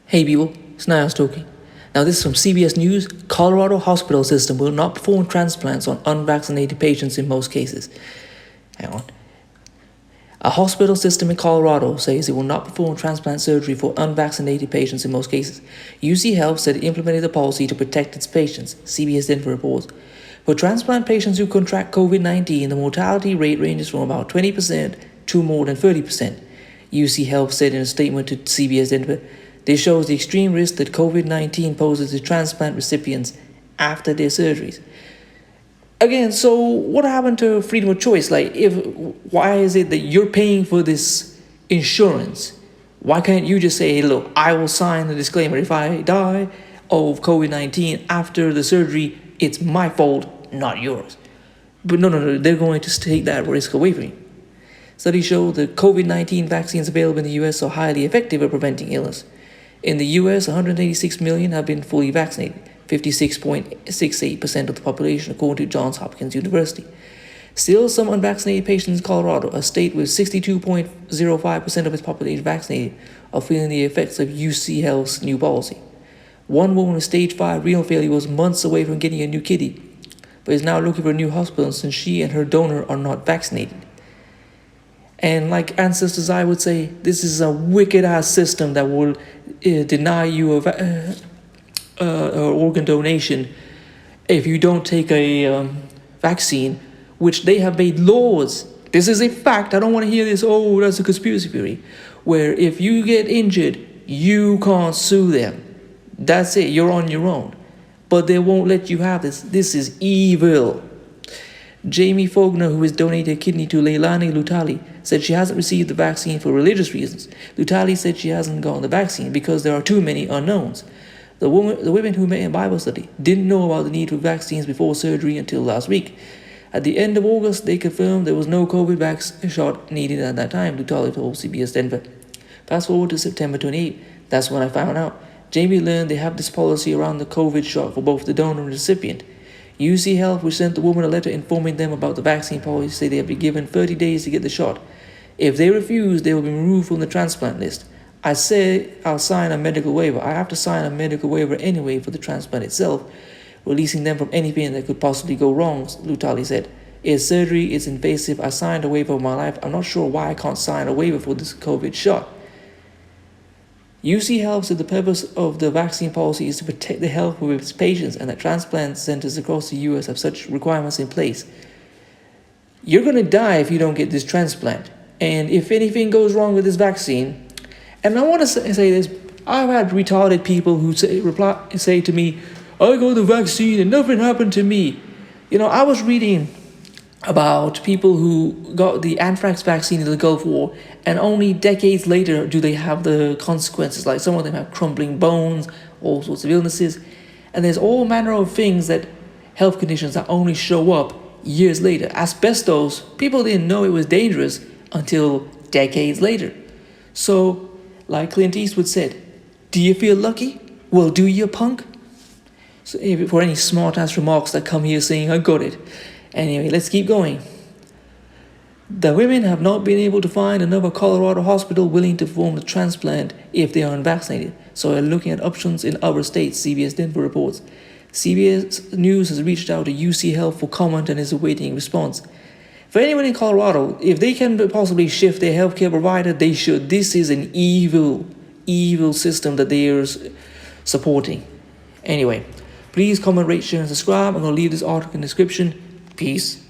Hey people, it's Niall talking. Now this is from CBS News. Colorado hospital system will not perform transplants on unvaccinated patients in most cases. Hang on. A hospital system in Colorado says it will not perform transplant surgery for unvaccinated patients in most cases. UC Health said it implemented the policy to protect its patients, CBS Denver reports. For transplant patients who contract COVID-19, the mortality rate ranges from about 20% to more than 30%, UC Health said in a statement to CBS Denver. This shows the extreme risk that COVID-19 poses to transplant recipients after their surgeries. Again, so what happened to freedom of choice? Why is it that you're paying for this insurance? Why can't you just say, hey, look, I will sign the disclaimer. If I die of COVID-19 after the surgery, it's my fault, not yours. But no, they're going to take that risk away from you. Studies show that COVID-19 vaccines available in the U.S. are highly effective at preventing illness. In the U.S., 186 million have been fully vaccinated, 56.68% of the population, according to Johns Hopkins University. Still, some unvaccinated patients in Colorado, a state with 62.05% of its population vaccinated, are feeling the effects of UC Health's new policy. One woman with stage 5 renal failure was months away from getting a new kidney, but is now looking for a new hospital since she and her donor are not vaccinated. And like ancestors, I would say, this is a wicked-ass system that will deny you organ donation if you don't take a vaccine, which they have made laws. This is a fact. I don't want to hear this, oh, that's a conspiracy theory, where if you get injured, you can't sue them. That's it. You're on your own. But they won't let you have this. This is evil. Jamie Fogner, who has donated a kidney to Leilani Lutali, said she hasn't received the vaccine for religious reasons. Lutali said she hasn't gotten the vaccine because there are too many unknowns. The women who met in Bible study didn't know about the need for vaccines before surgery until last week. At the end of August, they confirmed there was no COVID vaccine shot needed at that time, Lutali told CBS Denver. Fast forward to September 28th, that's when I found out. Jamie learned they have this policy around the COVID shot for both the donor and recipient. UC Health, which sent the woman a letter informing them about the vaccine policy, say they have been given 30 days to get the shot. If they refuse, they will be removed from the transplant list. I said I'll sign a medical waiver. I have to sign a medical waiver anyway for the transplant itself, releasing them from anything that could possibly go wrong, Lutali said. It's surgery, it's invasive. I signed a waiver of my life. I'm not sure why I can't sign a waiver for this COVID shot. UC Health said the purpose of the vaccine policy is to protect the health of its patients and that transplant centers across the U.S. have such requirements in place. You're going to die if you don't get this transplant. And if anything goes wrong with this vaccine, and I want to say this, I've had retarded people who say to me, I got the vaccine and nothing happened to me. You know, I was reading about people who got the anthrax vaccine in the Gulf War, and only decades later do they have the consequences. Like some of them have crumbling bones, all sorts of illnesses, and there's all manner of things that health conditions that only show up years later. Asbestos, people didn't know it was dangerous until decades later. So, like Clint Eastwood said, do you feel lucky? Well, do you, punk? So, for any smart-ass remarks that come here saying, I got it. Anyway, let's keep going. The women have not been able to find another Colorado hospital willing to perform the transplant if they are unvaccinated, so they're looking at options in other states, CBS Denver reports. CBS News has reached out to UC Health for comment and is awaiting response. For anyone in Colorado, if they can possibly shift their healthcare provider, they should. This is an evil system that they are supporting. Anyway, please comment, rate, share, and subscribe. I'm going to leave this article in the description. Peace.